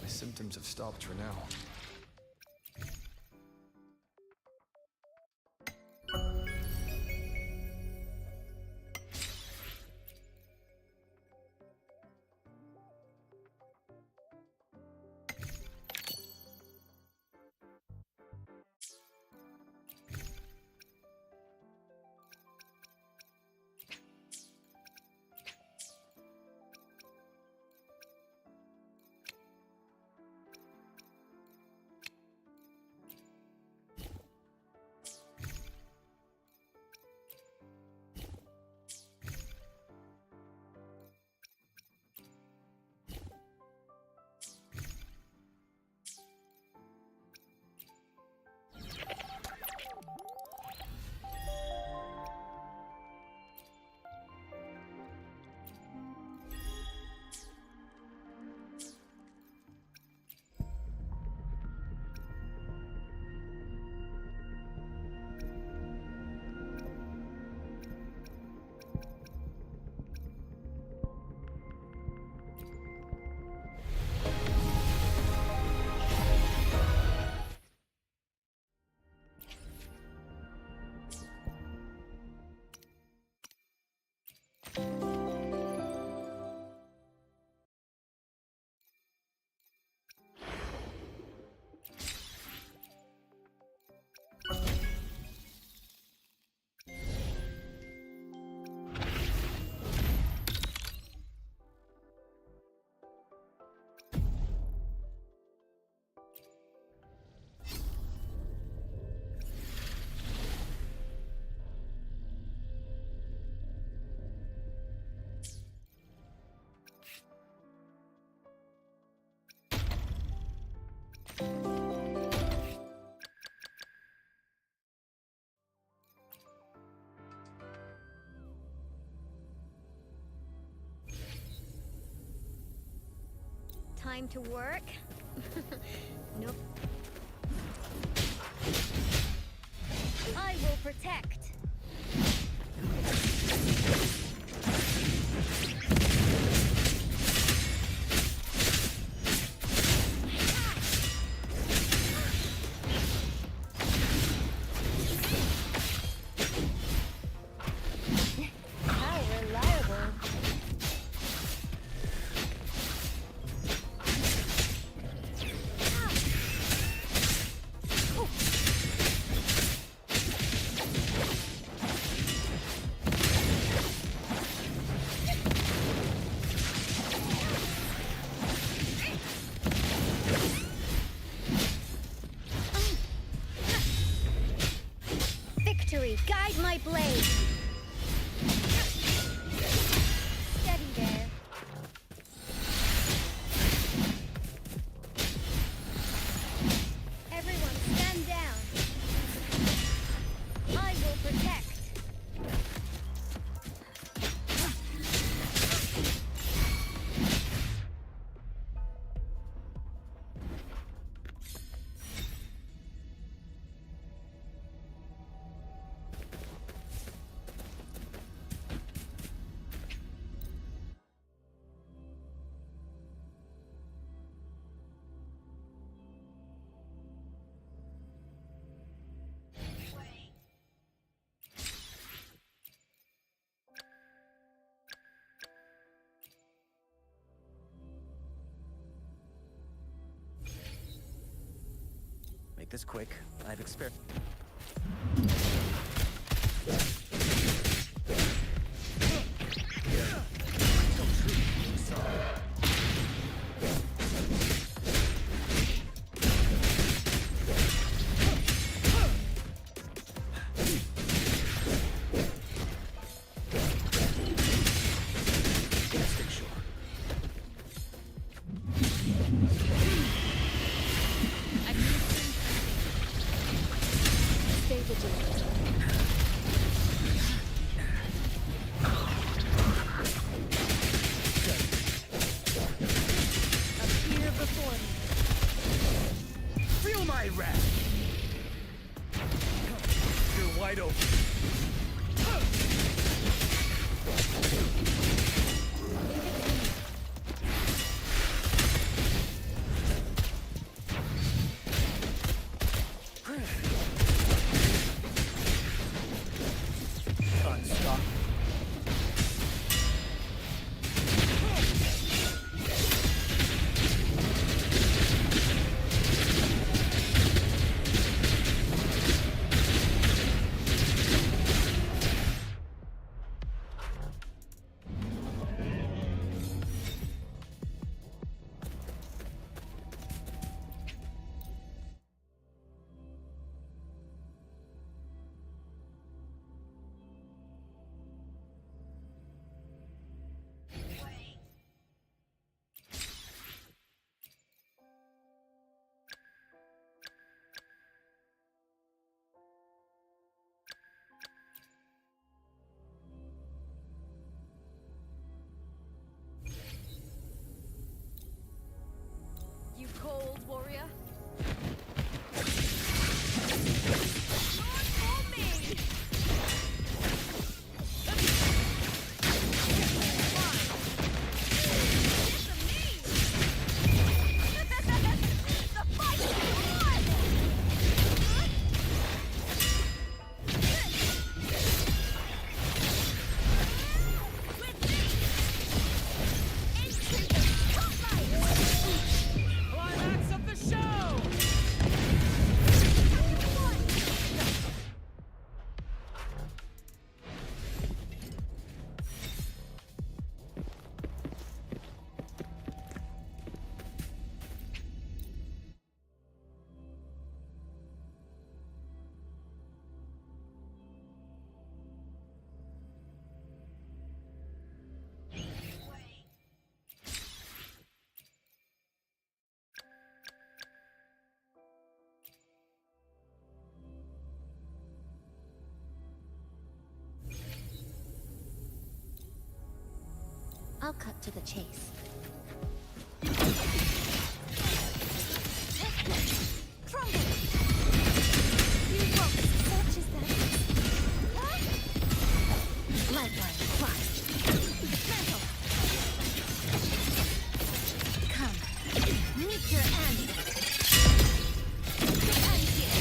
My symptoms have stopped for now. Time to work? Nope. I will protect. How reliable. Victory, guide my blade. Steady there. Everyone stand down. I will protect. Make this quick. I've experienced. Stay vigilant. Appear before me. Feel my wrath! You're wide open. warrior. Not for me. The fight is on! With me! Into the spotlight! Climax of the show! I'll cut to the chase. Crumble! You won't. Such is that. Lifeline crushed. Mantle! Come. Meet your end. End here.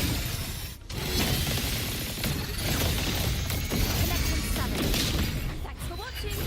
Connection 7. Thanks for watching.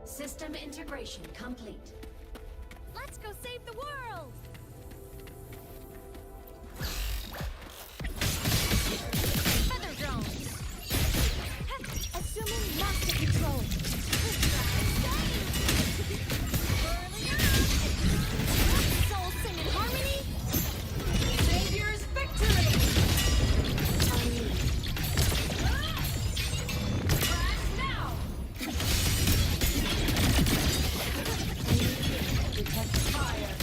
System integration complete. Let's go save the world! Feather drones! Assuming master control. Whirling around! Souls sing in harmony! Savior's victory! Crash now! Detect fire.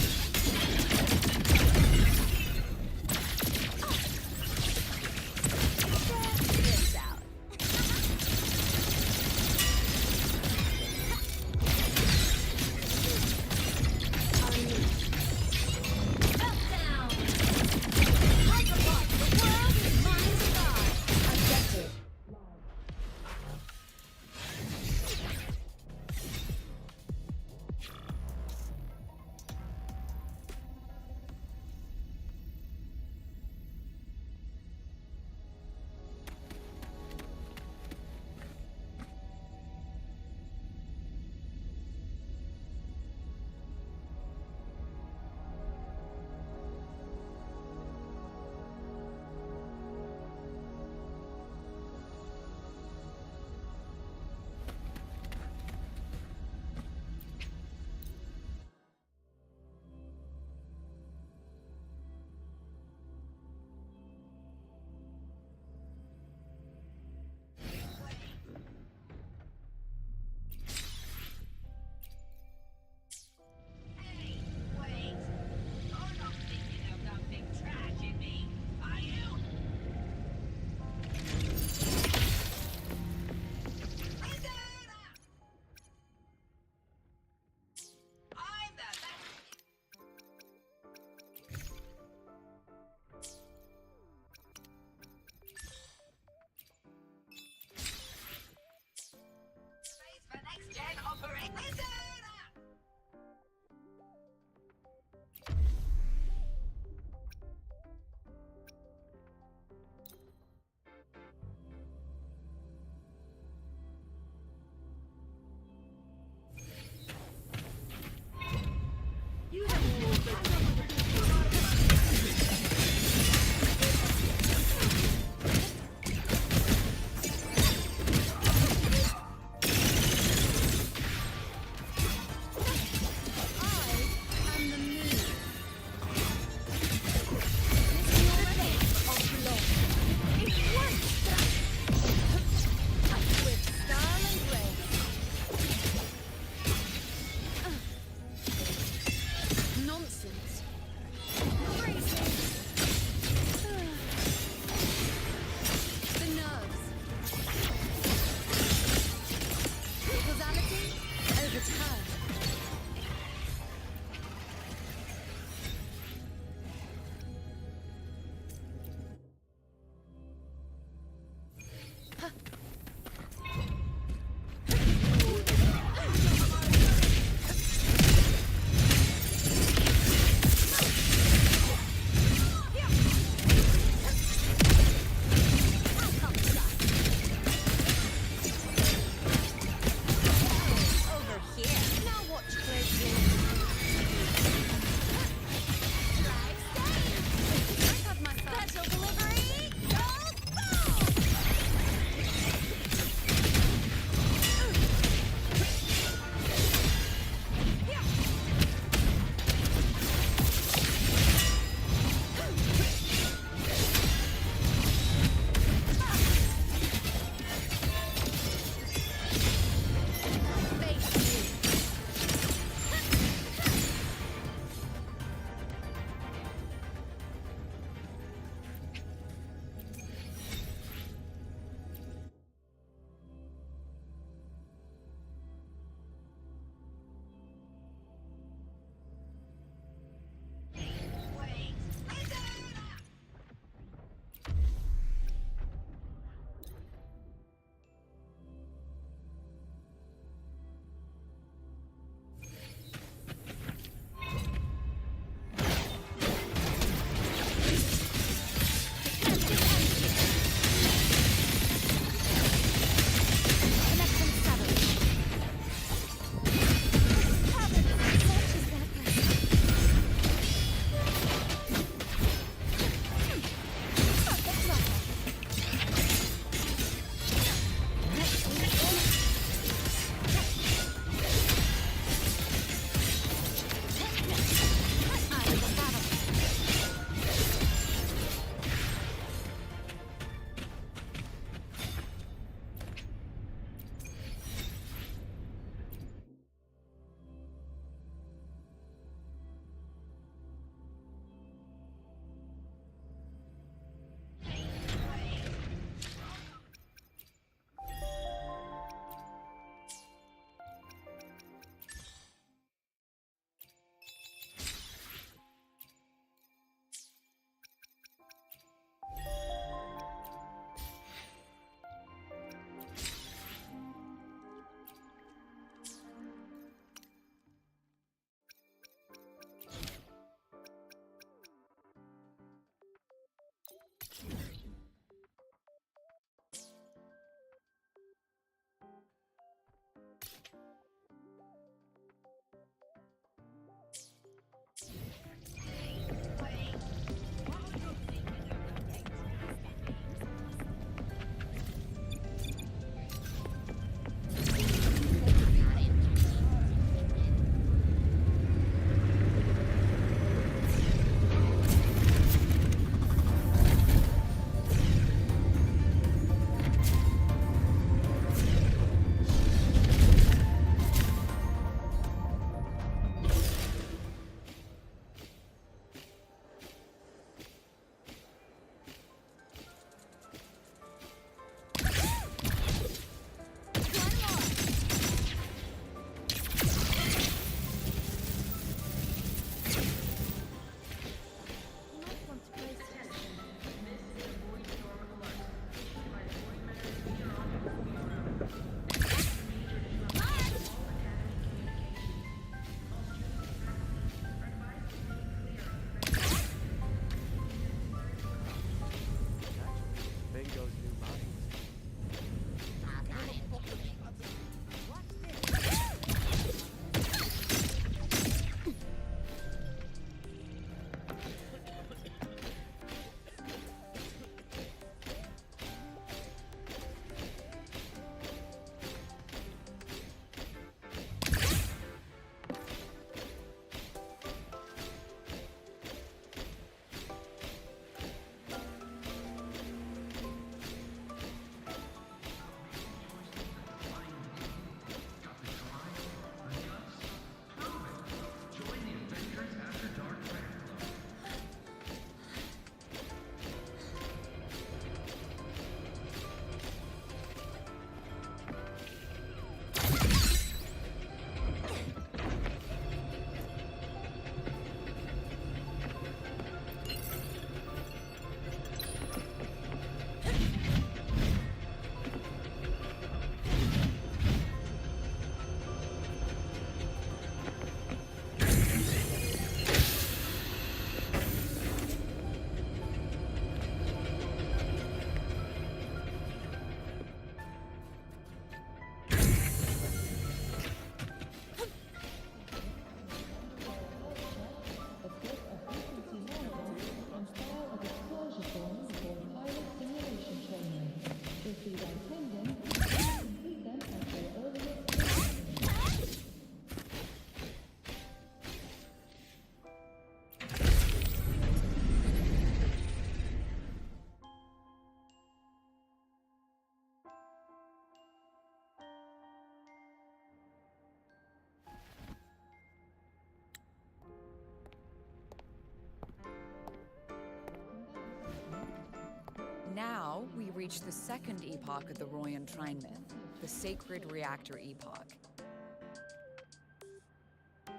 now, we reach the second epoch of the Royan Trine myth, the Sacred Reactor Epoch.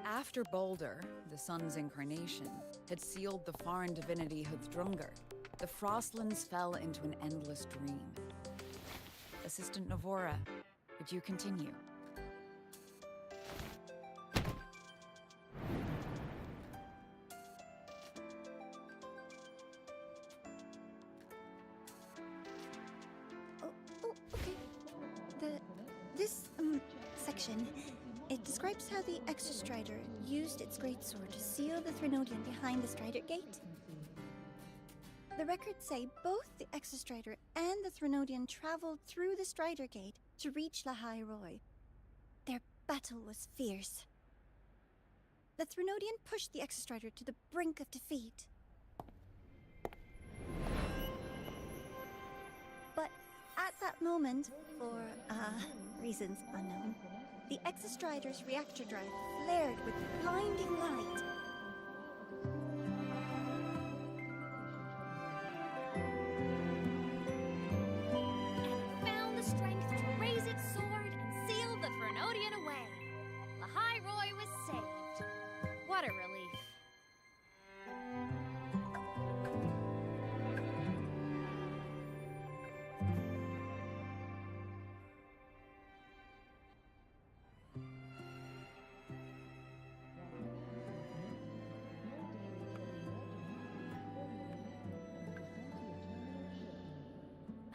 After Balder, the sun's incarnation, had sealed the foreign divinity Huthdrungr, the Frostlands fell into an endless dream. Assistant Navora, would you continue? Oh, okay. This section, it describes how the Exostrider used its greatsword to seal the Threnodian behind the Strider Gate. The records say both the Exostrider and the Threnodian traveled through the Strider Gate to reach Lahai Roy. Their battle was fierce. The Threnodian pushed the Exostrider to the brink of defeat. But at that moment, for reasons unknown, the Exostrider's reactor drive flared with blinding light. Found the strength to raise its sword and seal the Threnodian away. Lahai Roy was saved. What a relief.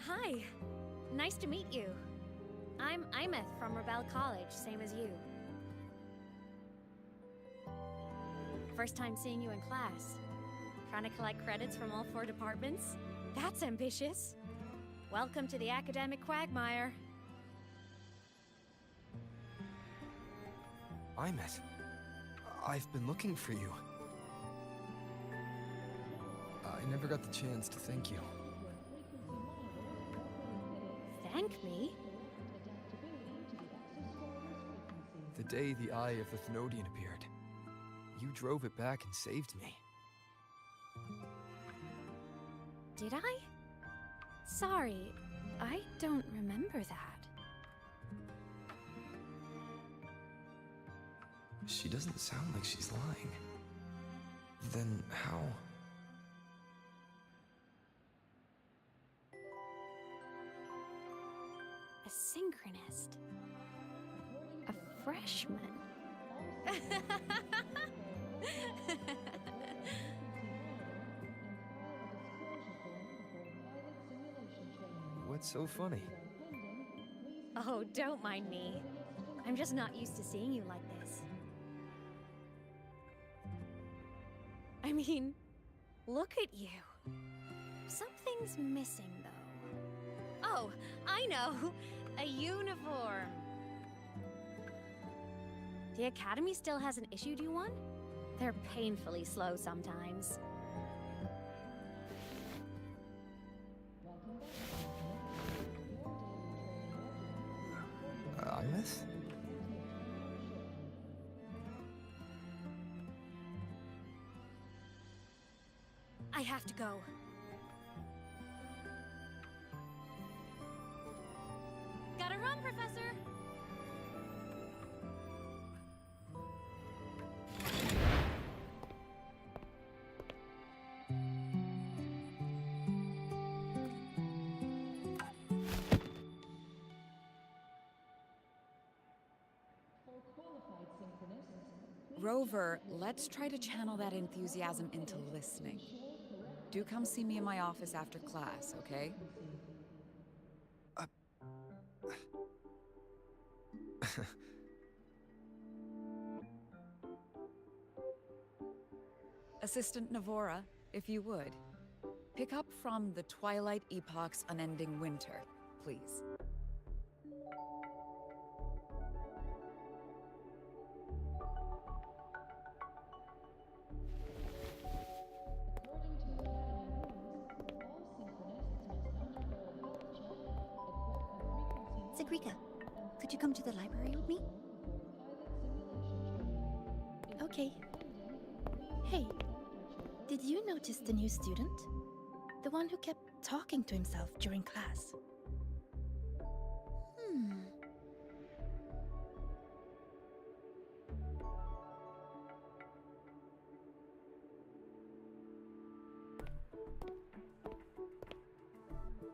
Hi. Nice to meet you. I'm Imeth from Rebel College, same as you. First time seeing you in class. Trying to collect credits from all 4 departments? That's ambitious. Welcome to the academic quagmire. Imeth, I've been looking for you. I never got the chance to thank you. Thank me? The day the Eye of the Thenodian appeared, you drove it back and saved me. Did I? Sorry, I don't remember that. She doesn't sound like she's lying. Then how? A synchronist. A freshman. What's so funny? Oh, don't mind me. I'm just not used to seeing you like this. I mean, look at you. Something's missing, though. Oh, I know! A uniform! The Academy still hasn't issued you one? They're painfully slow sometimes. Imeth? I have to go. Gotta run, Professor! Rover, let's try to channel that enthusiasm into listening. Do come see me in my office after class, okay? Assistant Navora, if you would. Pick up from the Twilight Epoch's Unending Winter, please. Sigrika, could you come to the library with me? Okay. Hey, did you notice the new student? The one who kept talking to himself during class.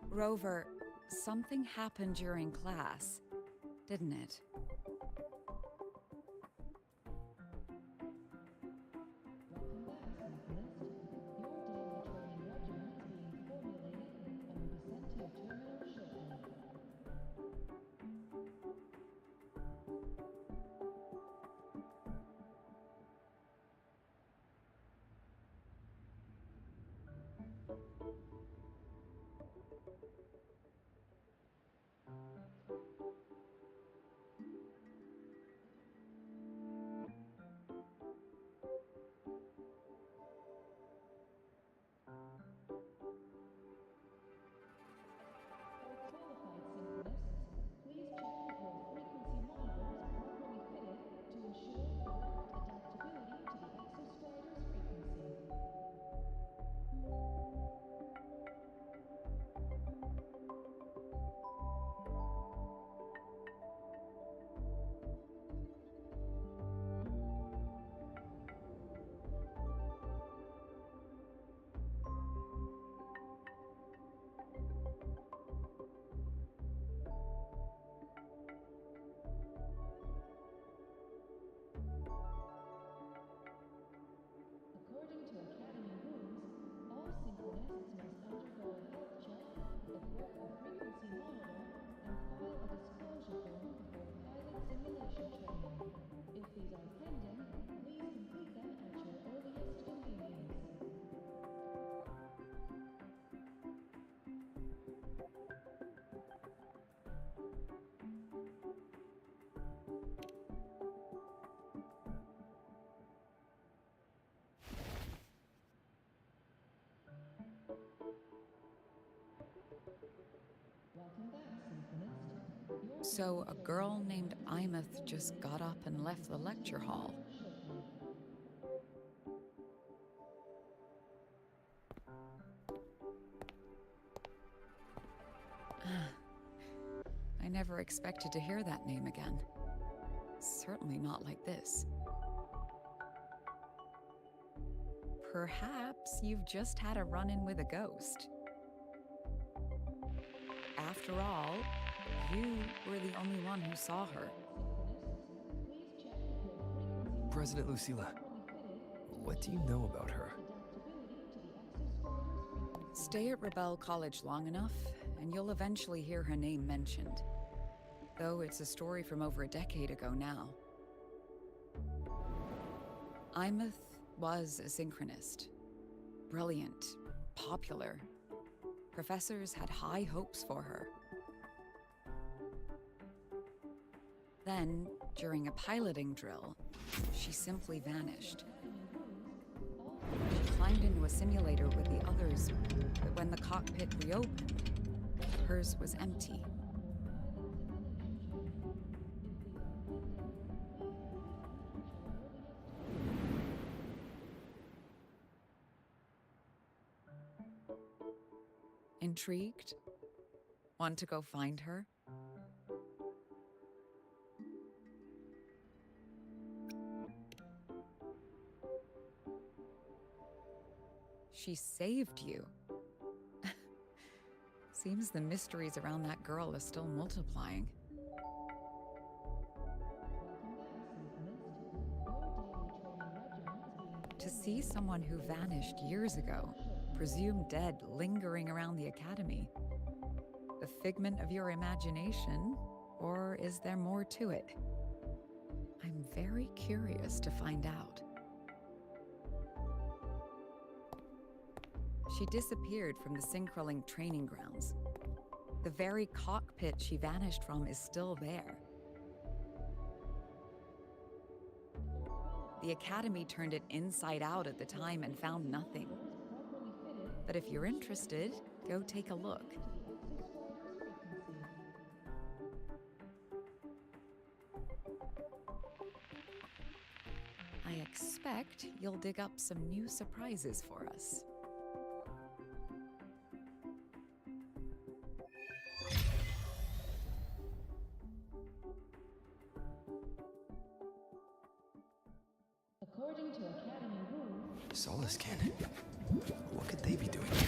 Rover, something happened during class, didn't it? So a girl named Imeth just got up and left the lecture hall. I never expected to hear that name again. Certainly not like this. Perhaps you've just had a run-in with a ghost. After all, you were the only one who saw her. President Lucilla, what do you know about her? Stay at Rebel College long enough, and you'll eventually hear her name mentioned. Though it's a story from over a decade ago now. Imeth was a synchronist. Brilliant, popular. Professors had high hopes for her. Then, during a piloting drill, she simply vanished. She climbed into a simulator with the others, but when the cockpit reopened, hers was empty. Intrigued? Want to go find her? She saved you. Seems the mysteries around that girl are still multiplying. To see someone who vanished years ago, presumed dead, lingering around the academy. The figment of your imagination, or is there more to it? I'm very curious to find out. She disappeared from the Synchroling training grounds. The very cockpit she vanished from is still there. The Academy turned it inside out at the time and found nothing. But if you're interested, go take a look. I expect you'll dig up some new surprises for us. Solace Kin. What could they be doing here?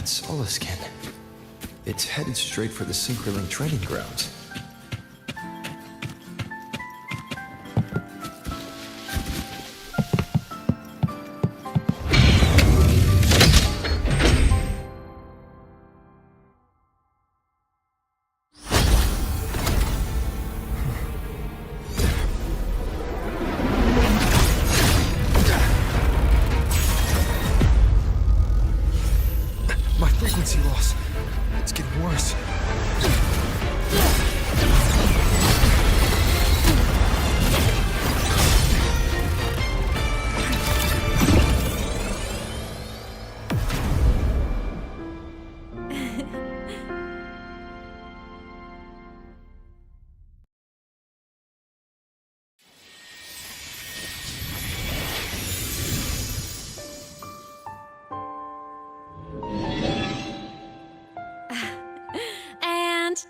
Solace Kin. It's headed straight for the Synchroling training grounds. Frequency loss. It's getting worse.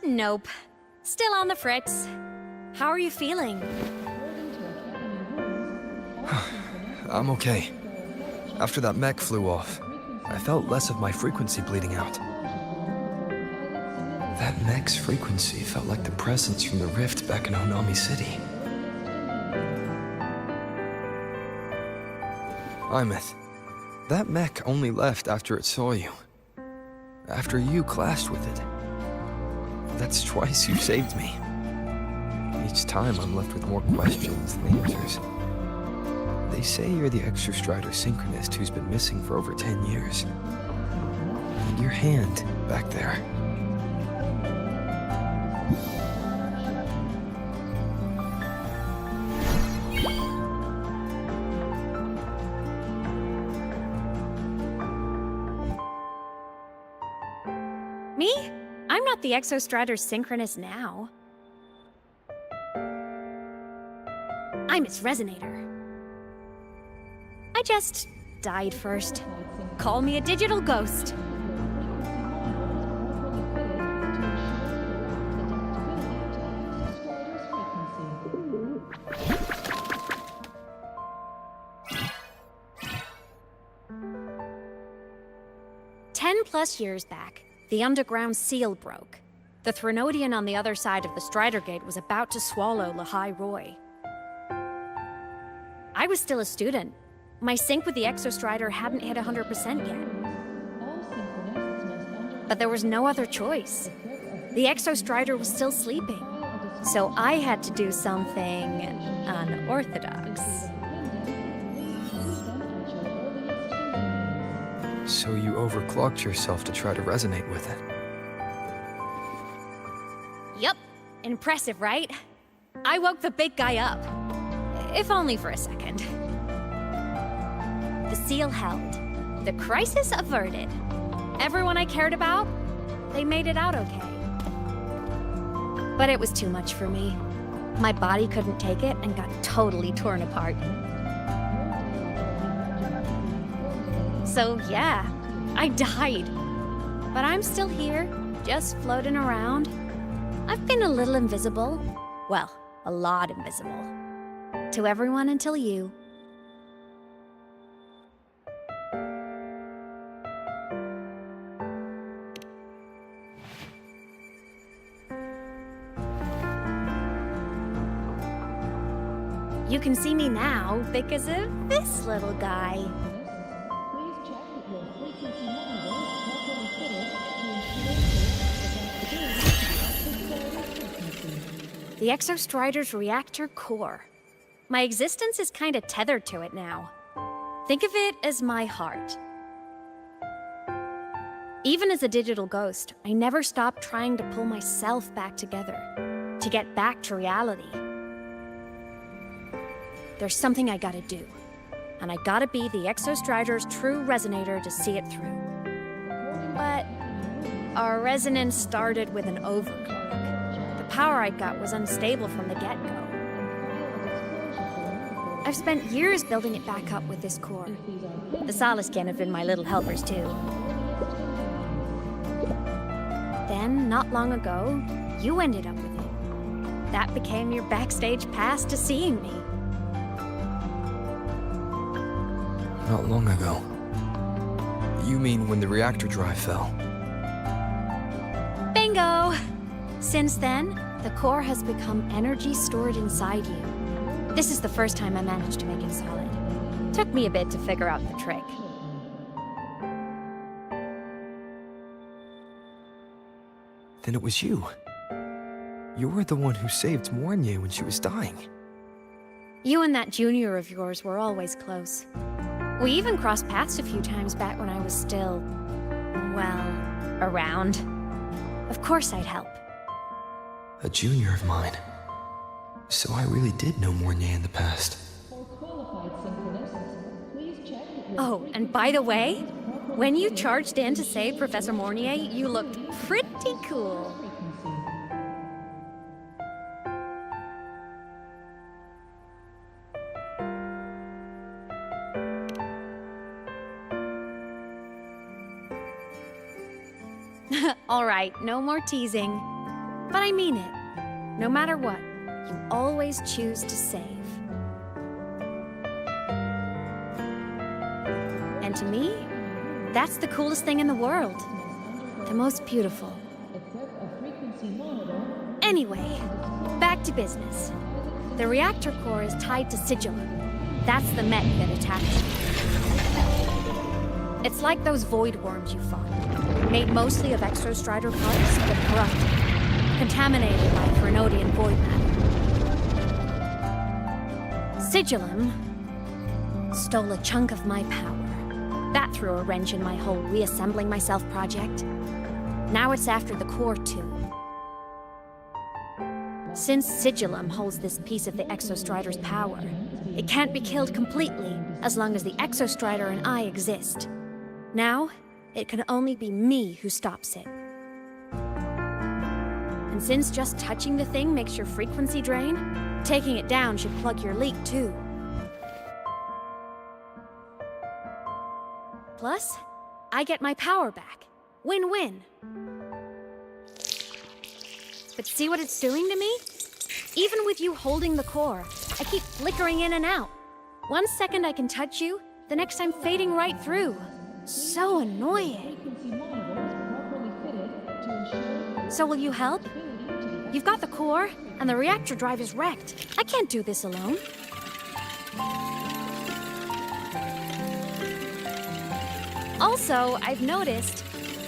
Nope. Still on the fritz. How are you feeling? I'm okay. After that mech flew off, I felt less of my frequency bleeding out. That mech's frequency felt like the presence from the rift back in Honami City. Imeth, that mech only left after it saw you. After you clashed with it. That's twice you've saved me. Each time I'm left with more questions than answers. They say you're the Exostrider synchronist who's been missing for over 10 years. And your hand back there. Me? I'm not the Exostrider synchronist now. I'm its resonator. I just died first. Call me a digital ghost. +10 years back, the underground seal broke. The Threnodian on the other side of the Strider Gate was about to swallow Lahai Roy. I was still a student. My sync with the Exostrider hadn't hit 100% yet. But there was no other choice. The Exostrider was still sleeping. So I had to do something unorthodox. So you overclocked yourself to try to resonate with it. Yup. Impressive, right? I woke the big guy up. If only for a second. The seal held. The crisis averted. Everyone I cared about, they made it out okay. But it was too much for me. My body couldn't take it and got totally torn apart. So yeah, I died. But I'm still here, just floating around. I've been a little invisible. Well, a lot invisible. To everyone until you. You can see me now because of this little guy. The Exostrider's reactor core. My existence is kinda tethered to it now. Think of it as my heart. Even as a digital ghost, I never stopped trying to pull myself back together, to get back to reality. There's something I gotta do, and I gotta be the Exostrider's true resonator to see it through. But our resonance started with an overclock. The power I got was unstable from the get-go. I've spent years building it back up with this core. The Solaskin have been my little helpers too. Then, not long ago, you ended up with it. That became your backstage pass to seeing me. Not long ago. You mean when the reactor drive fell? Bingo! Since then, the core has become energy stored inside you. This is the first time I managed to make it solid. Took me a bit to figure out the trick. Then it was you. You were the one who saved Mornye when she was dying. You and that junior of yours were always close. We even crossed paths a few times back when I was still, well, around. Of course I'd help. A junior of mine. So I really did know Mornye in the past. Oh, and by the way, when you charged in to save Professor Mornye, you looked pretty cool. All right, no more teasing. But I mean it. No matter what, you always choose to save. And to me, that's the coolest thing in the world. The most beautiful. Anyway, back to business. The reactor core is tied to Sigilum. That's the mech that attacked you. It's like those void worms you fought. Made mostly of Exostrider parts, but corrupted. Contaminated by Frenodian void matter. Sigilum stole a chunk of my power. That threw a wrench in my whole reassembling myself project. Now it's after the core too. Since Sigilum holds this piece of the Exostrider's power, it can't be killed completely as long as the Exostrider and I exist. Now, it can only be me who stops it. And since just touching the thing makes your frequency drain, taking it down should plug your leak too. Plus, I get my power back. Win-win. But see what it's doing to me? Even with you holding the core, I keep flickering in and out. One second I can touch you, the next I'm fading right through. So annoying. So will you help? You've got the core, and the reactor drive is wrecked. I can't do this alone. Also, I've noticed,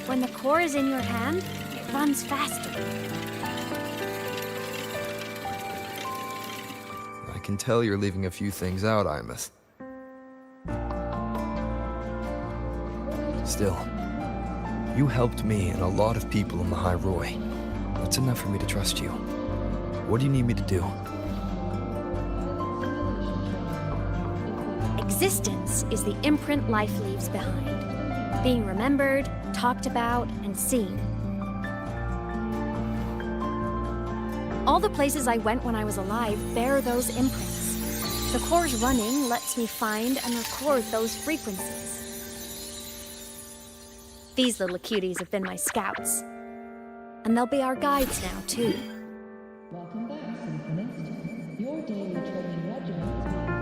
when the core is in your hand, it runs faster. I can tell you're leaving a few things out, Imeth. Still, you helped me and a lot of people in the High Roy. That's enough for me to trust you. What do you need me to do? Existence is the imprint life leaves behind. Being remembered, talked about, and seen. All the places I went when I was alive bear those imprints. The core's running lets me find and record those frequencies. These little cuties have been my scouts. And they'll be our guides now, too. Welcome back, Symphonist. Your daily training regimen is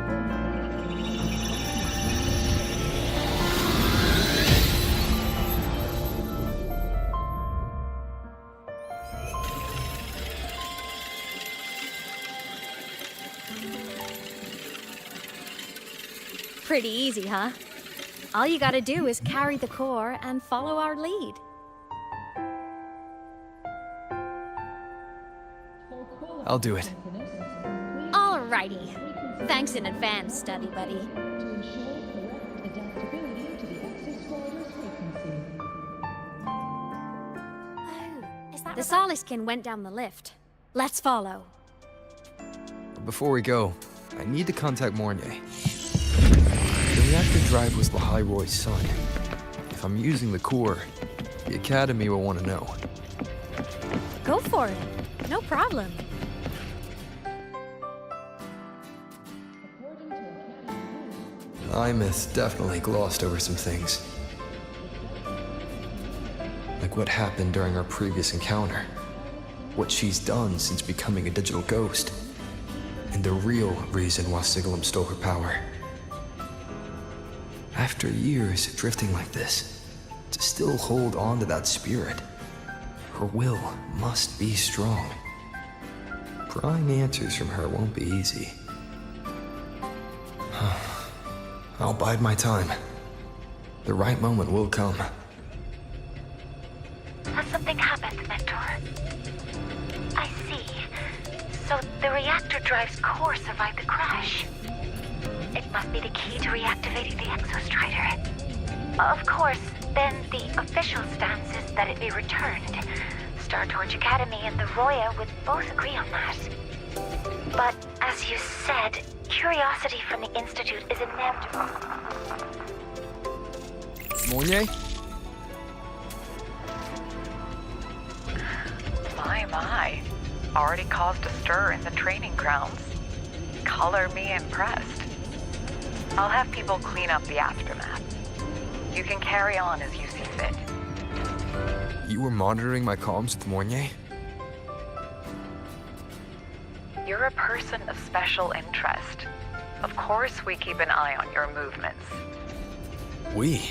Pretty easy, huh? All you gotta do is carry the core and follow our lead. I'll do it. Alrighty. Thanks in advance, study buddy. To ensure correct adaptability to the access strider's frequency. Oh, is that the Soliskin went down the lift. Let's follow. Before we go, I need to contact Mornay. The reactor drive was Lahai-Roy's son. If I'm using the core, the Academy will want to know. Go for it. No problem. According to Academy rules, Imeth definitely glossed over some things. Like what happened during our previous encounter. What she's done since becoming a digital ghost. And the real reason why Sigalum stole her power. After years of drifting like this, to still hold on to that spirit, her will must be strong. Prying answers from her won't be easy. I'll bide my time. The right moment will come. Has something happened, Mentor? I see. So the reactor drive's core survived the crash. It must be the key to reactivating the Exostrider. Of course, then the official stance is that it be returned. Star Torch Academy and the Roya would both agree on that. But, as you said, curiosity from the Institute is inevitable. Mornay? My. Already caused a stir in the training grounds. Color me impressed. I'll have people clean up the aftermath. You can carry on as you see fit. You were monitoring my comms with Mornay? You're a person of special interest. Of course we keep an eye on your movements. We?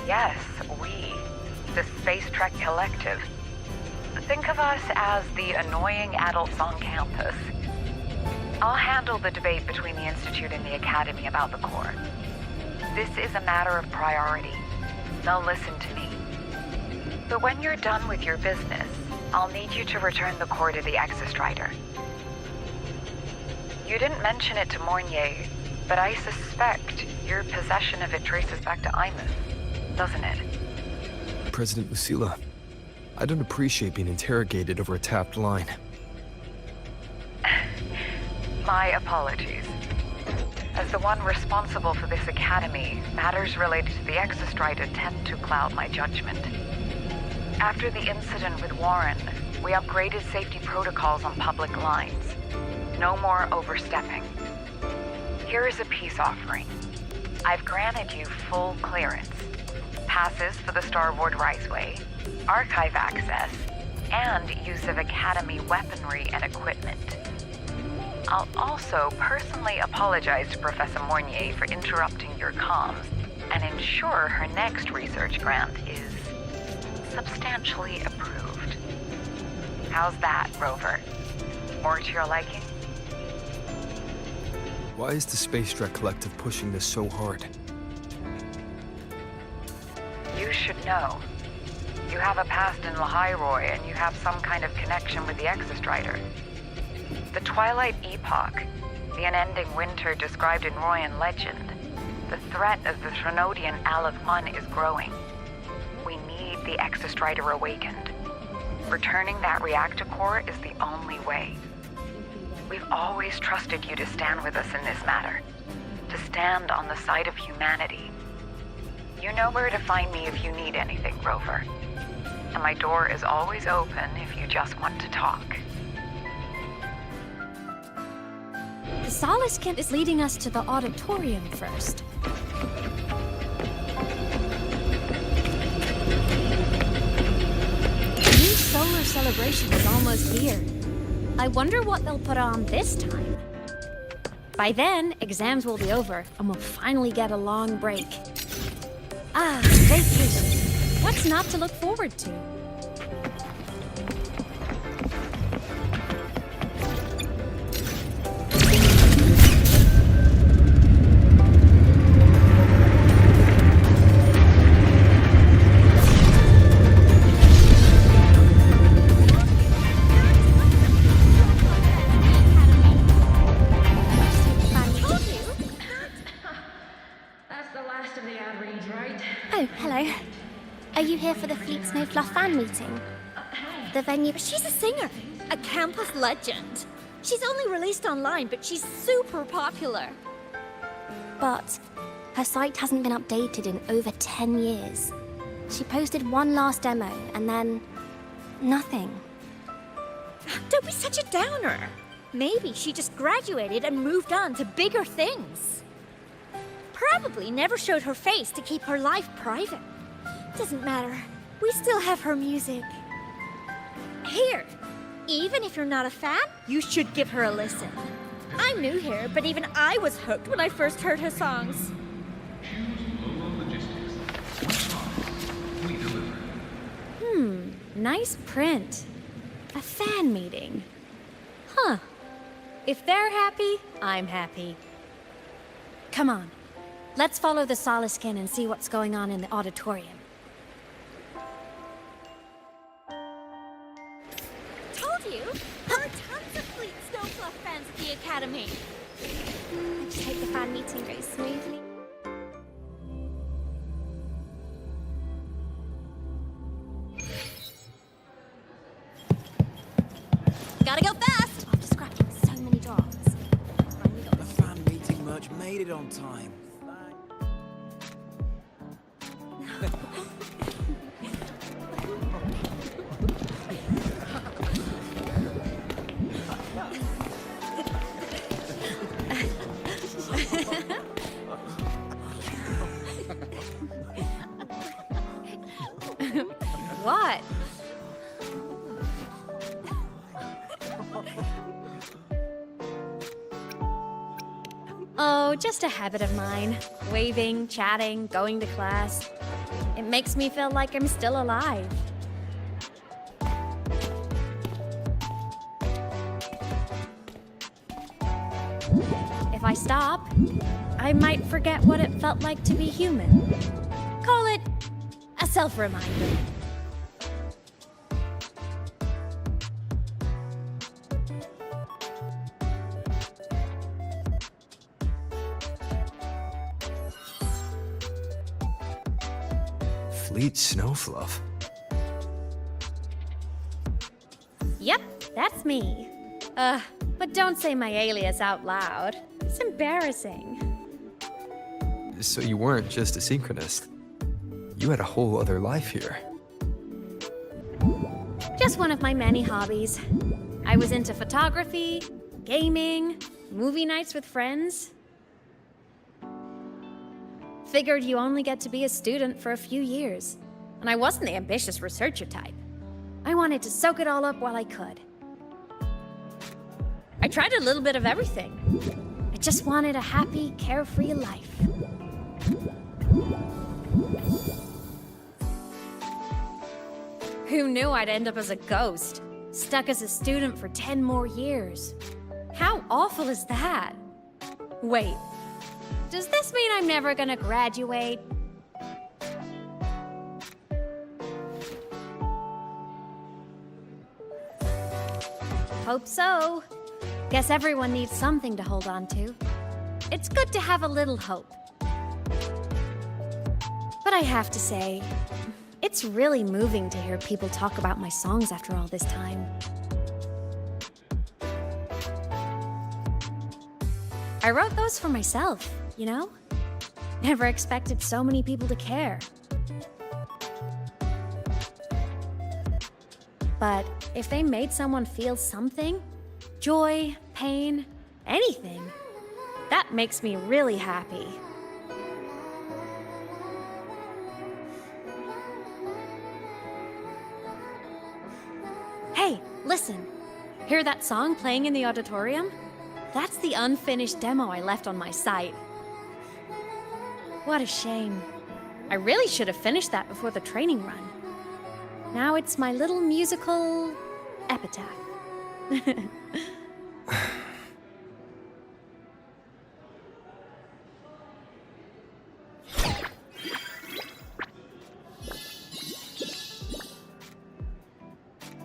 Yes, we. The Space Trek Collective. Think of us as the annoying adults on campus. I'll handle the debate between the Institute and the Academy about the core. This is a matter of priority. Now listen to me. But when you're done with your business, I'll need you to return the core to the Exostrider. You didn't mention it to Mornay, but I suspect your possession of it traces back to Imeth, doesn't it? President Lucilla, I don't appreciate being interrogated over a tapped line. My apologies. As the one responsible for this academy, matters related to the Exostrider tend to cloud my judgment. After the incident with Warren, we upgraded safety protocols on public lines. No more overstepping. Here is a peace offering. I've granted you full clearance. Passes for the Starboard Riseway, archive access, and use of Academy weaponry and equipment. I'll also personally apologize to Professor Mornay for interrupting your comms and ensure her next research grant is substantially approved. How's that, Rover? More to your liking? Why is the Space Trek Collective pushing this so hard? You should know. You have a past in Lahai-Roy, and you have some kind of connection with the Exostrider. The Twilight Epoch, the unending winter described in Royan legend, the threat of the Threnodian Aleph 1 is growing. We need the Exostrider awakened. Returning that reactor core is the only way. We've always trusted you to stand with us in this matter, to stand on the side of humanity. You know where to find me if you need anything, Rover. And my door is always open if you just want to talk. The Soliskin is leading us to the auditorium first. The new solar celebration is almost here. I wonder what they'll put on this time. By then, exams will be over, and we'll finally get a long break. Ah, vacation. What's not to look forward to? last of the ad reads, right? Oh, hello. Are you here for the Fleet Snow Fluff fan meeting? The venue. She's a singer, a campus legend. She's only released online, but she's super popular. But her site hasn't been updated in over 10 years. She posted one last demo, and then nothing. Don't be such a downer. Maybe she just graduated and moved on to bigger things. Probably never showed her face to keep her life private. Doesn't matter. We still have her music. Here, even if you're not a fan, you should give her a listen. I'm new here, but even I was hooked when I first heard her songs. Nice print. A fan meeting. Huh. If they're happy, I'm happy. Come on. Let's follow the Soliskin and see what's going on in the auditorium. Told you! There are tons of Fleet Snowfluff fans at the Academy. I just hope the fan meeting goes smoothly. Gotta go fast! After scratching so many jobs. The fan meeting merch made it on time. What? Oh, just a habit of mine. Waving, chatting, going to class. It makes me feel like I'm still alive. If I stop, I might forget what it felt like to be human. Call it a self-reminder. Fleet Snowfluff. Yep, that's me. But don't say my alias out loud. It's embarrassing. So you weren't just a synchronist. You had a whole other life here. Just one of my many hobbies. I was into photography, gaming, movie nights with friends. Figured you only get to be a student for a few years. And I wasn't the ambitious researcher type. I wanted to soak it all up while I could. I tried a little bit of everything. I just wanted a happy, carefree life. Who knew I'd end up as a ghost, stuck as a student for 10 more years? How awful is that? Wait, does this mean I'm never gonna graduate? Hope so. Guess everyone needs something to hold on to. It's good to have a little hope. But I have to say, it's really moving to hear people talk about my songs after all this time. I wrote those for myself, you know? Never expected so many people to care. But if they made someone feel something, joy, pain, anything, that makes me really happy. Hey, listen. Hear that song playing in the auditorium? That's the unfinished demo I left on my site. What a shame. I really should have finished that before the training run. Now it's my little musical epitaph.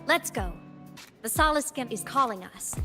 Let's go. The Soliskin is calling us.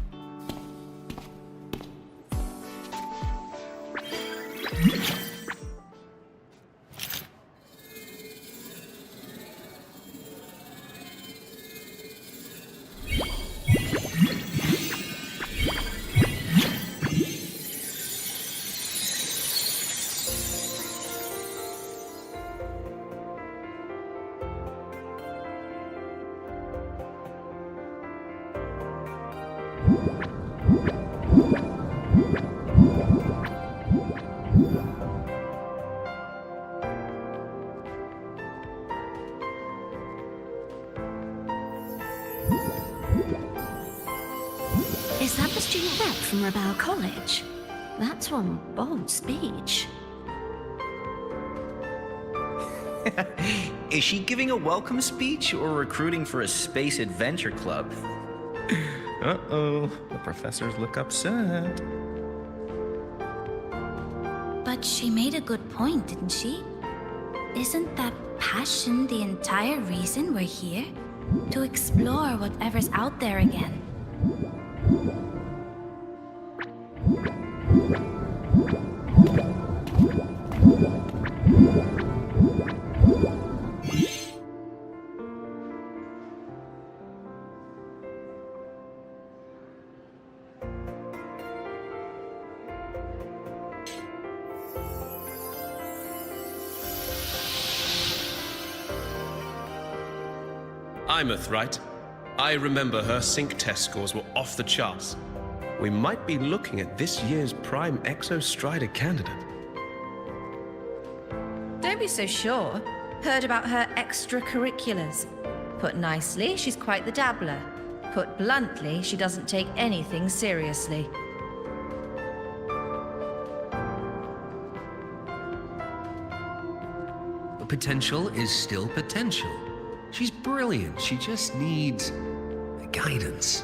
Is that the student rep from Rebel College? That's one bold speech. Is she giving a welcome speech or recruiting for a space adventure club? Uh-oh, the professors look upset. But she made a good point, didn't she? Isn't that passion the entire reason we're here? To explore whatever's out there again. Imeth, right? I remember her sync test scores were off the charts. We might be looking at this year's prime Exostrider candidate. Don't be so sure. Heard about her extracurriculars. Put nicely, she's quite the dabbler. Put bluntly, she doesn't take anything seriously. Potential is still potential. She's brilliant. She just needs guidance.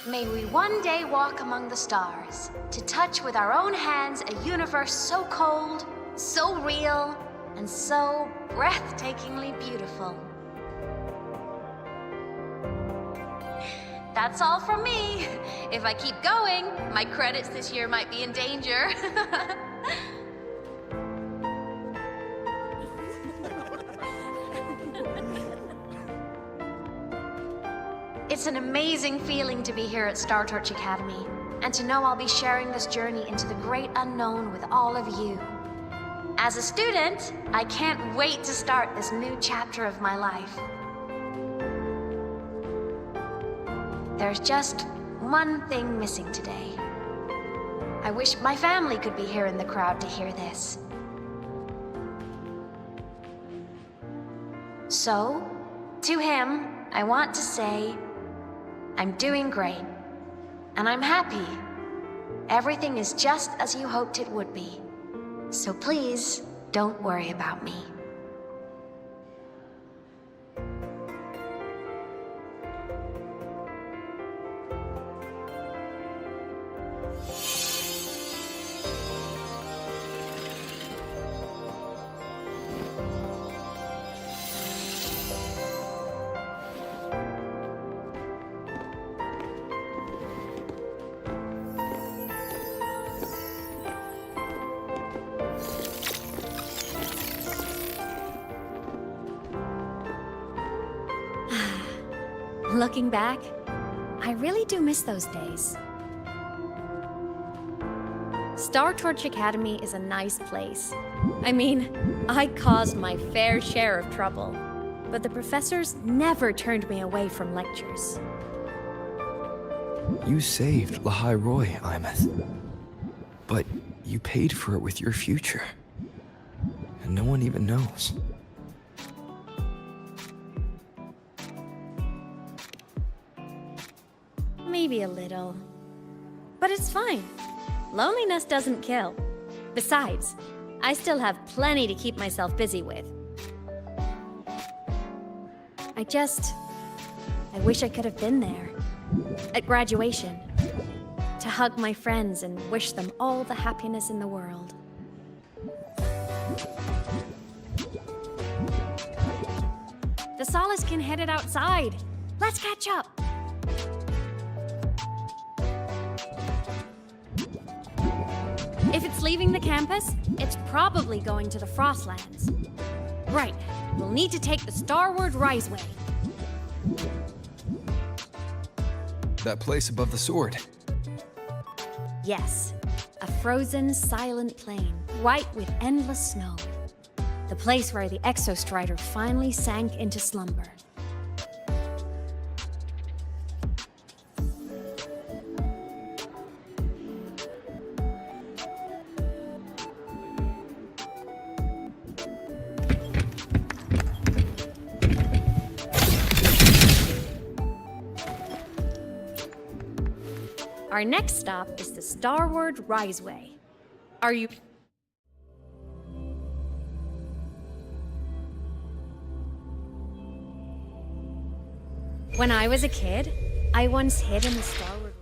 May we one day walk among the stars, to touch with our own hands a universe so cold, so real, and so breathtakingly beautiful. That's all from me. If I keep going, my credits this year might be in danger. It's an amazing feeling to be here at Star Torch Academy, and to know I'll be sharing this journey into the great unknown with all of you. As a student, I can't wait to start this new chapter of my life. There's just one thing missing today. I wish my family could be here in the crowd to hear this. So, to him, I want to say, I'm doing great, and I'm happy. Everything is just as you hoped it would be. So please, don't worry about me. Looking back, I really do miss those days. Star Torch Academy is a nice place. I mean, I caused my fair share of trouble, but the professors never turned me away from lectures. You saved Lahai Roy, Imeth. But you paid for it with your future. And no one even knows. Maybe a little. But it's fine. Loneliness doesn't kill. Besides, I still have plenty to keep myself busy with. I wish I could have been there. At graduation. To hug my friends and wish them all the happiness in the world. The Solace can head it outside. Let's catch up. If it's leaving the campus, it's probably going to the Frostlands. Right, we'll need to take the Starward Riseway. That place above the sword. Yes, A frozen, silent plain, white with endless snow. The place where the Exostrider finally sank into slumber. Our next stop is the Starward Riseway. Are you... When I was a kid, I once hid in the Starward...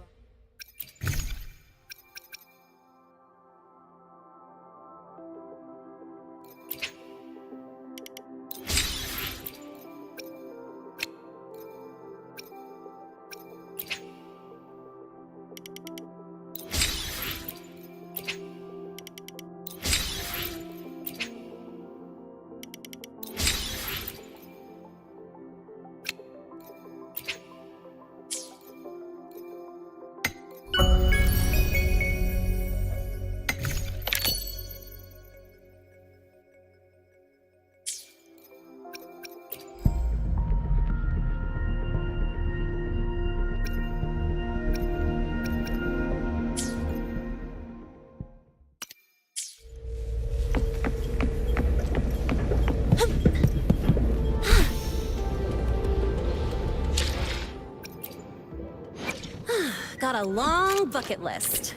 Got a long bucket list.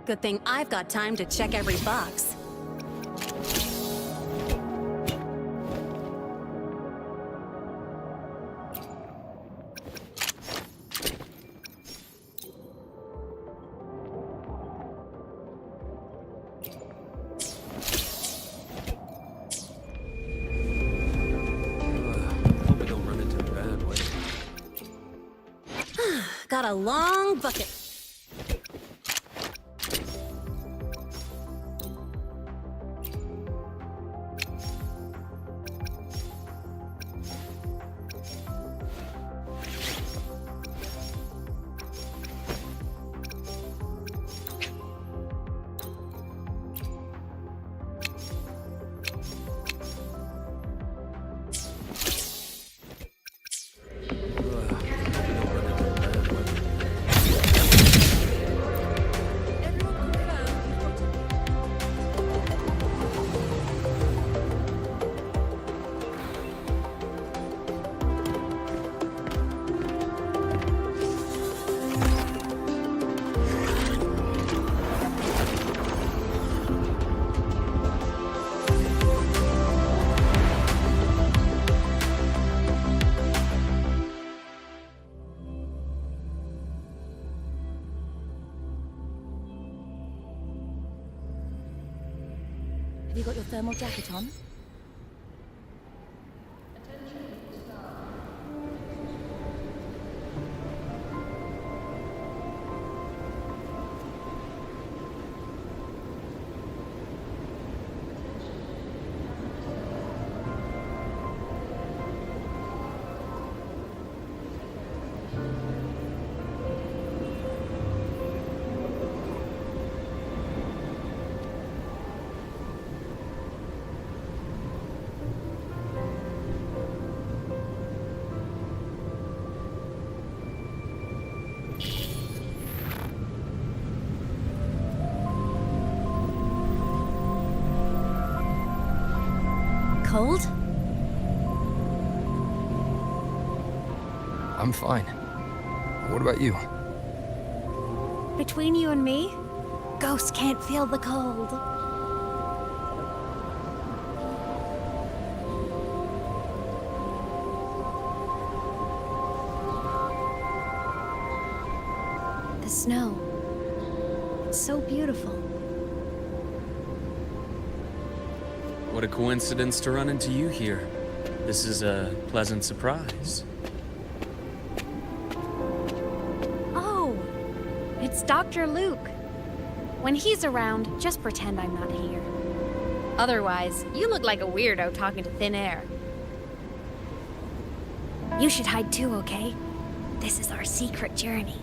Good thing I've got time to check every box. Hope we don't run into a bad way. Got a long bucket. Have you got your thermal jacket on? Cold? I'm fine. What about you? Between you and me, ghosts can't feel the cold. The snow. It's so beautiful. What a coincidence to run into you here. This is a pleasant surprise. Oh, it's Dr. Luke. When he's around, just pretend I'm not here. Otherwise, you look like a weirdo talking to thin air. You should hide too, okay? This is our secret journey.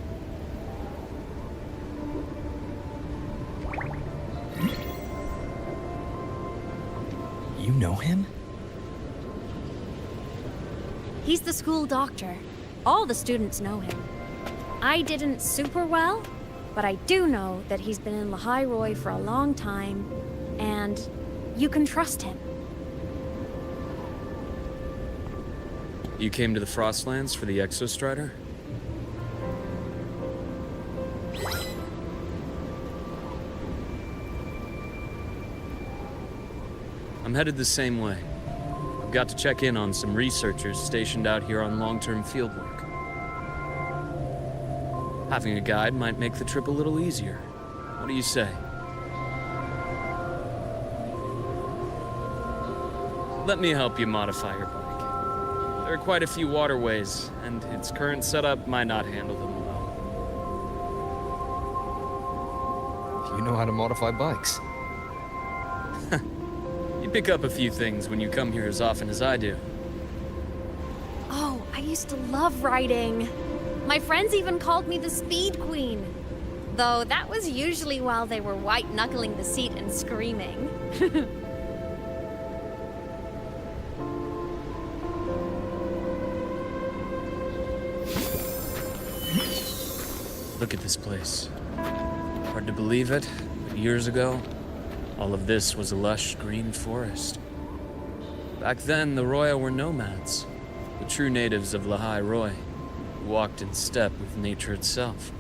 You know him? He's the school doctor. All the students know him. I didn't super well, but I do know that he's been in Lehigh Roy for a long time, and you can trust him. You came to the Frostlands for the Exostrider? I'm headed the same way. I've got to check in on some researchers stationed out here on long-term fieldwork. Having a guide might make the trip a little easier. What do you say? Let me help you modify your bike. There are quite a few waterways, and its current setup might not handle them well. You know how to modify bikes. You pick up a few things when you come here as often as I do. Oh, I used to love riding. My friends even called me the Speed Queen. Though that was usually while they were white-knuckling the seat and screaming. Look at this place. Hard to believe it, but years ago, all of this was a lush green forest. Back then, the Roya were nomads, the true natives of Lehigh Roy, who walked in step with nature itself.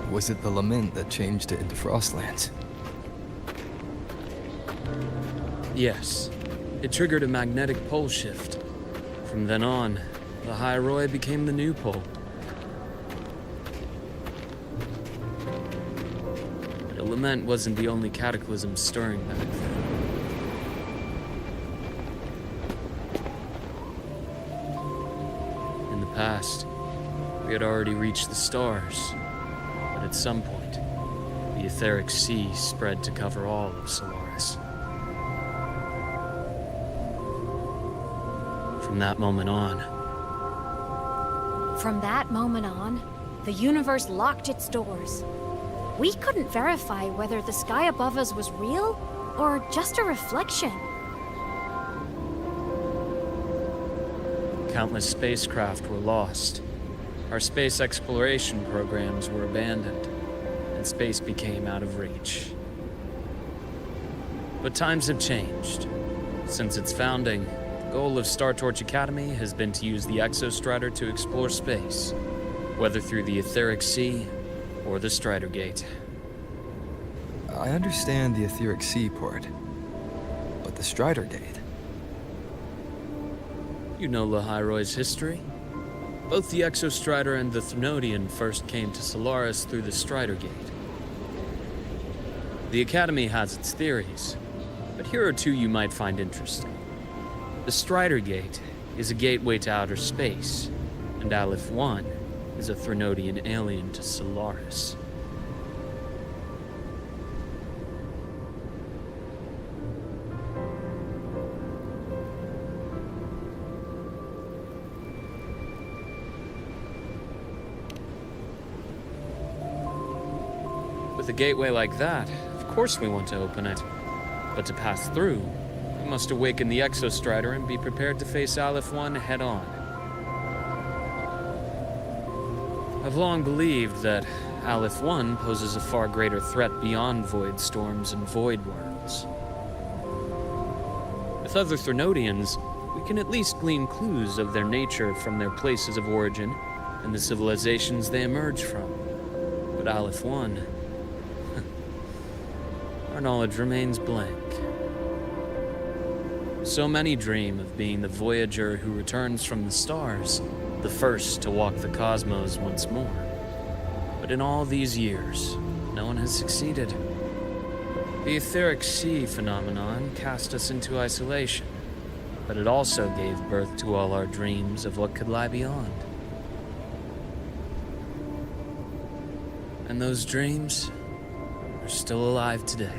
Was it the lament that changed it into Frostlands? Yes, it triggered a magnetic pole shift. From then on, Lehigh Roy became the new pole. But the lament wasn't the only cataclysm stirring back then. In the past, we had already reached the stars, but at some point, the etheric sea spread to cover all of Solaris. From that moment on, the universe locked its doors. We couldn't verify whether the sky above us was real or just a reflection. countless spacecraft were lost. Our space exploration programs were abandoned, and space became out of reach. But times have changed. Since its founding, the goal of Star Torch Academy has been to use the Exostrider to explore space, whether through the Etheric Sea or the Strider Gate. I understand the Etheric Sea part, but the Strider Gate? You know Lehigh Roy's history? Both the Exostrider and the Thnodian first came to Solaris through the Strider Gate. The Academy has its theories, but here are two you might find interesting. The Strider Gate is a gateway to outer space, and Aleph 1 is a Thnodian alien to Solaris. With a gateway like that, of course we want to open it. But to pass through, we must awaken the Exostrider and be prepared to face Aleph 1 head-on. I've long believed that Aleph 1 poses a far greater threat beyond void storms and void worlds. With other Thnodians, we can at least glean clues of their nature from their places of origin and the civilizations they emerge from. But Aleph 1... our knowledge remains blank. So many dream of being the Voyager who returns from the stars, the first to walk the cosmos once more. But in all these years, no one has succeeded. The Etheric Sea phenomenon cast us into isolation, but it also gave birth to all our dreams of what could lie beyond. And those dreams are still alive today.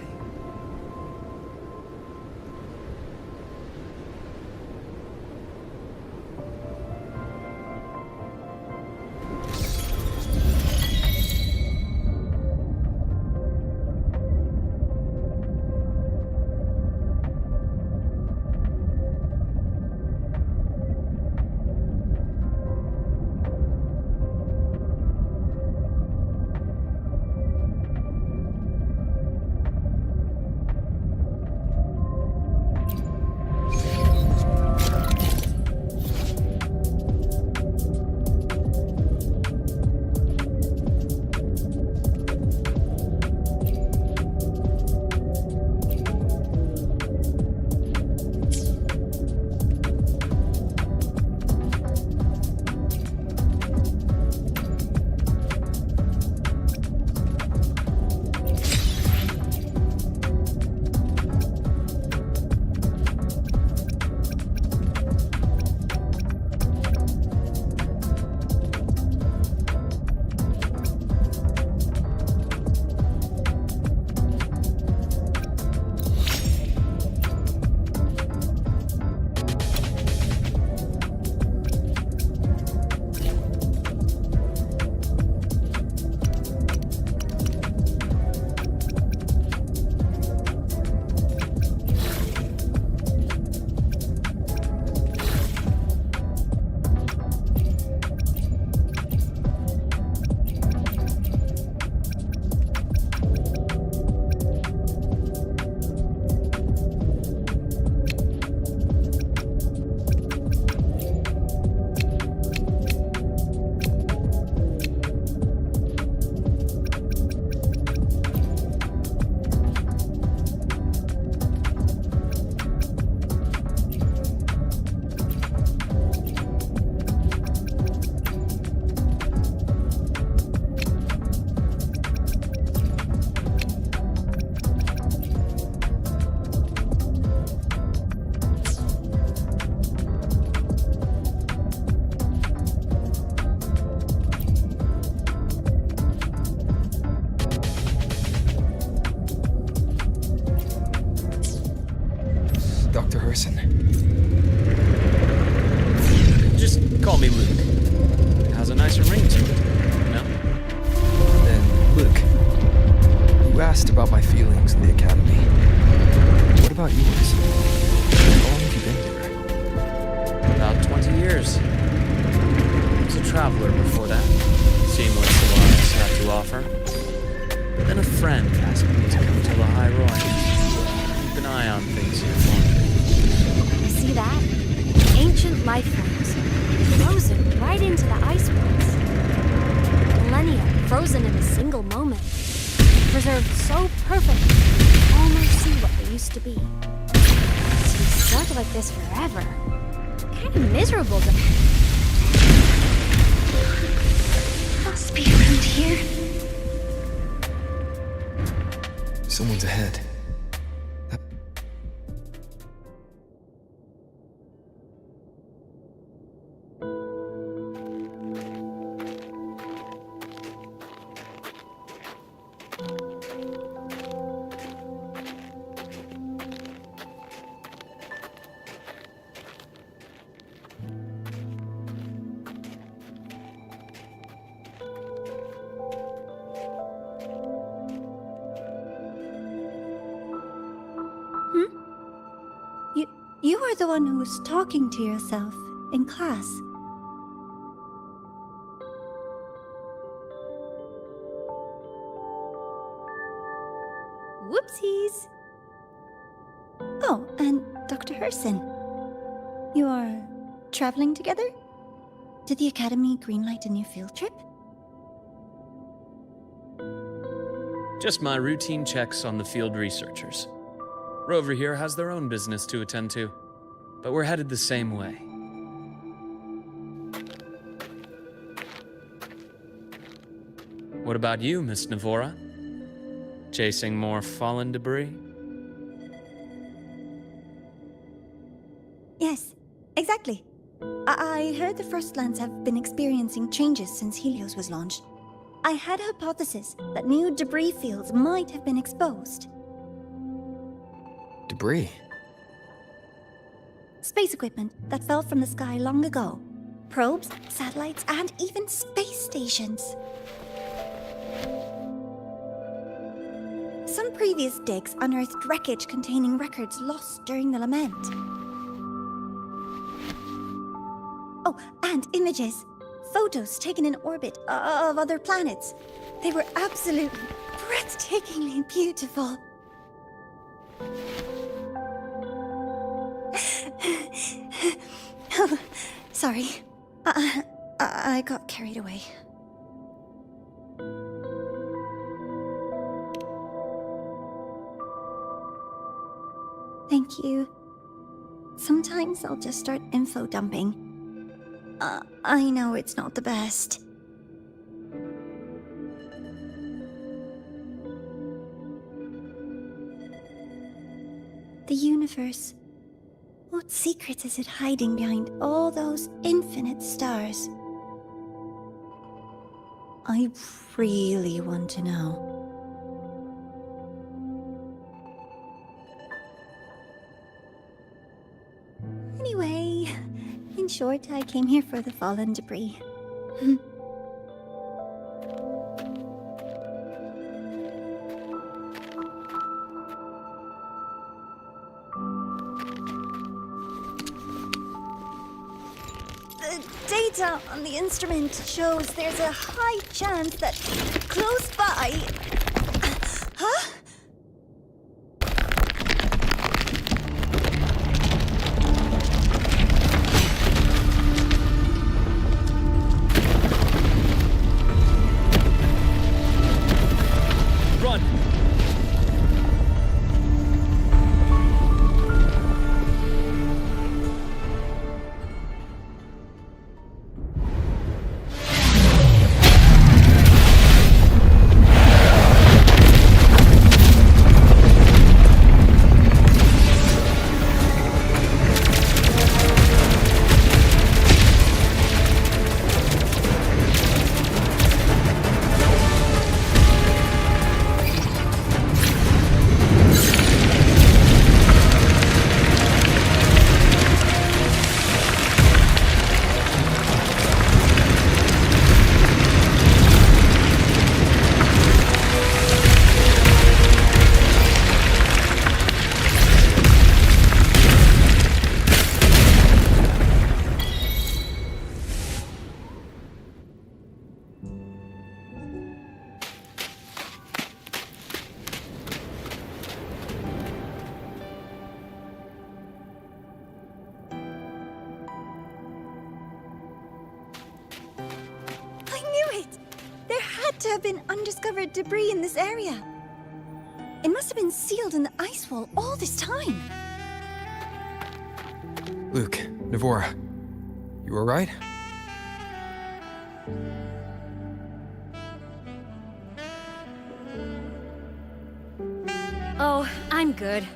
Just call me Luke. It has a nicer ring to it, no? Then, Luke, you asked about my feelings in the academy. What about yours? How long have you been here? About 20 years. I was a traveler before that, seeing what Solaris had to offer. Then a friend asked me to come to the High Roy. Keep an eye on things here for me. You see that? Ancient life forms, frozen right into the ice worlds. Millennia frozen in a single moment, preserved so perfectly you can almost see what they used to be. To be stuck like this forever, kind of miserable to me. Must be around here. Someone's ahead. You are the one who was talking to yourself in class. Whoopsies! Oh, and Dr. Herson. You are traveling together? Did the Academy greenlight a new field trip? Just my routine checks on the field researchers. Rover here has their own business to attend to, but we're headed the same way. What about you, Miss Navora? Chasing more fallen debris? Yes, exactly. I heard the Frostlands have been experiencing changes since Helios was launched. I had a hypothesis that new debris fields might have been exposed. Debris? Space equipment that fell from the sky long ago. Probes, satellites, and even space stations. Some previous digs unearthed wreckage containing records lost during the lament. Oh, and images. Photos taken in orbit of other planets. They were absolutely breathtakingly beautiful. Oh, sorry. I got carried away. Thank you. Sometimes I'll just start info dumping. I know it's not the best. The universe. What secrets is it hiding behind all those infinite stars? I really want to know. Anyway, in short, I came here for the fallen debris. Data on the instrument shows there's a high chance that close by... Huh? Run! had to have been undiscovered debris in this area. It must have been sealed in the ice wall all this time. Luke, Navora, you alright? Oh, I'm good.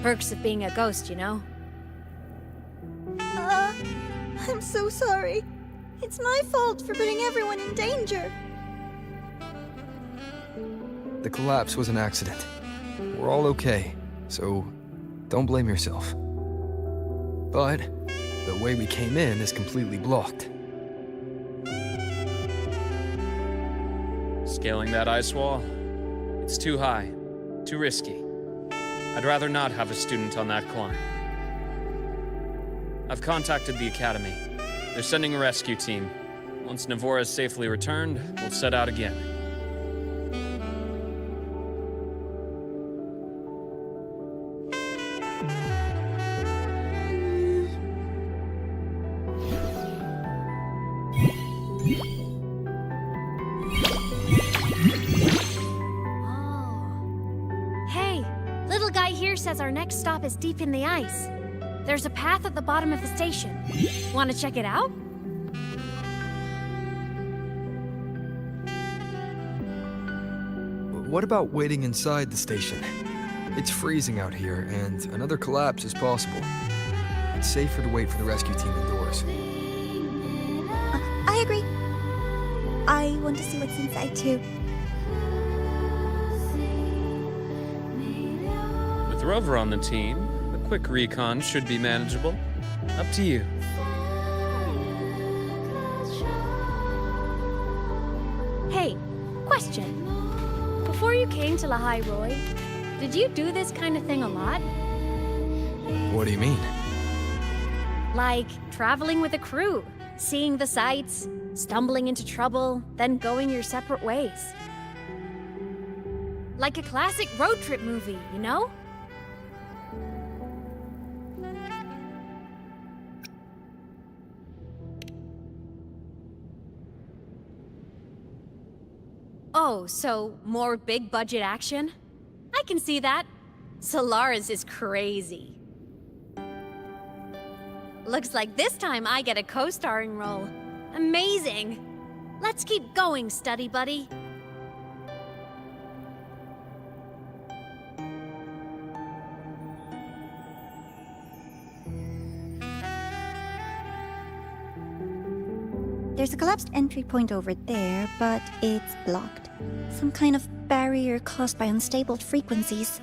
Perks of being a ghost, you know? I'm so sorry. It's my fault for putting everyone in danger. The collapse was an accident. We're all okay, so don't blame yourself. But the way we came in is completely blocked. Scaling that ice wall? It's too high, too risky. I'd rather not have a student on that climb. I've contacted the Academy. They're sending a rescue team. Once Navora is safely returned, we'll set out again. Hey, little guy here says our next stop is deep in the ice. There's a path at the bottom of the station. Want to check it out? What about waiting inside the station? It's freezing out here, and another collapse is possible. It's safer to wait for the rescue team indoors. I agree. I want to see what's inside too. With Rover on the team, a quick recon should be manageable. Up to you. Hey, question. Before you came to Lahai Roy, did you do this kind of thing a lot? What do you mean? Like traveling with a crew, seeing the sights, stumbling into trouble, then going your separate ways. Like a classic road trip movie, you know? Oh, so more big budget action? I can see that. Solaris is crazy. Looks like this time I get a co-starring role. Amazing! Let's keep going, study buddy. There's a collapsed entry point over there, but it's blocked. Some kind of barrier caused by unstable frequencies.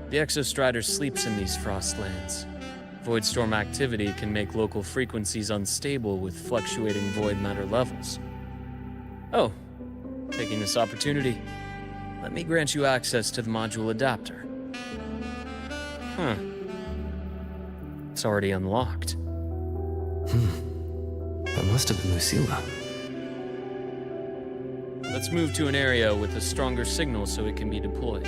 The Exostrider sleeps in these frostlands. Void storm activity can make local frequencies unstable with fluctuating void matter levels. Oh, taking this opportunity, let me grant you access to the module adapter. Huh. It's already unlocked. That must have been Lucilla. Let's move to an area with a stronger signal so it can be deployed.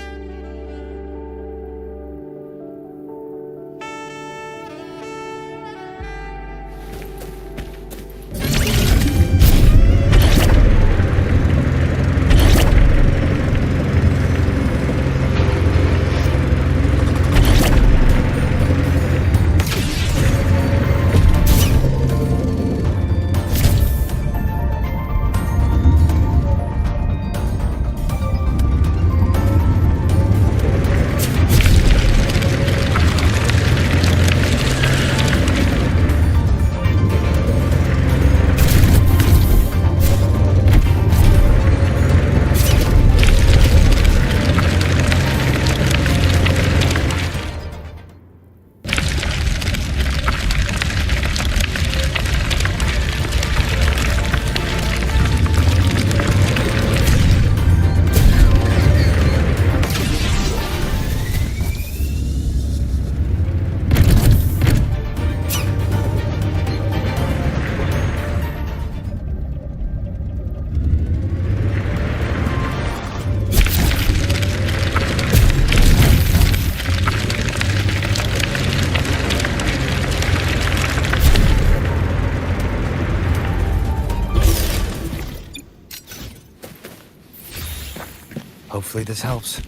Hopefully this helps.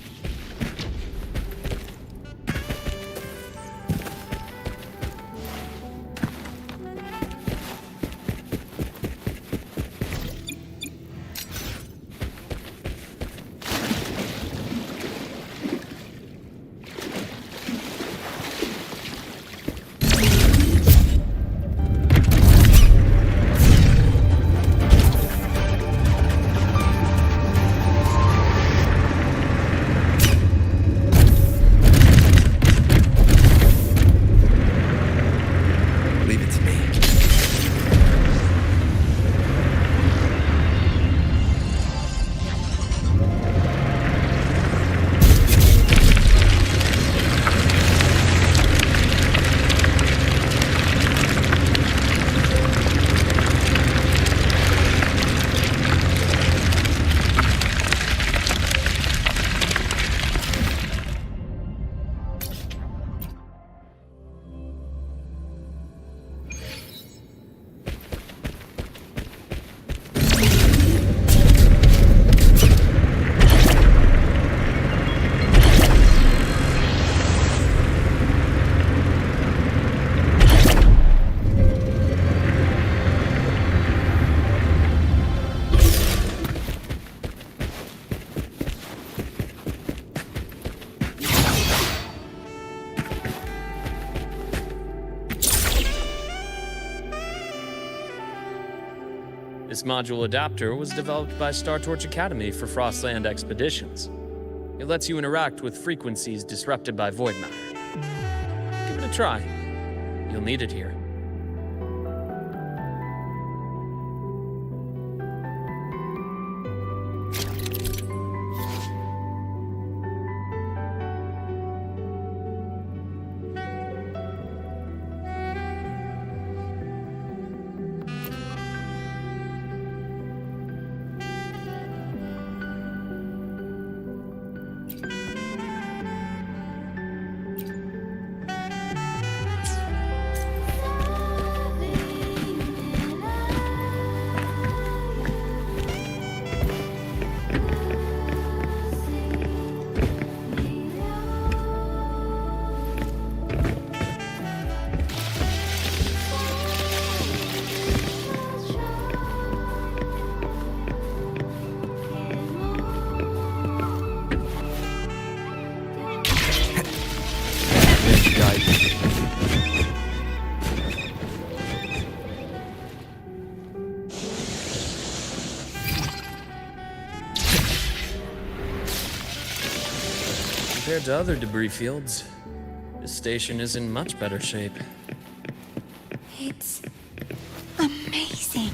This module adapter was developed by Star Torch Academy for Frostland expeditions. It lets you interact with frequencies disrupted by void matter. Give it a try. You'll need it here. Compared to other debris fields, this station is in much better shape. It's amazing.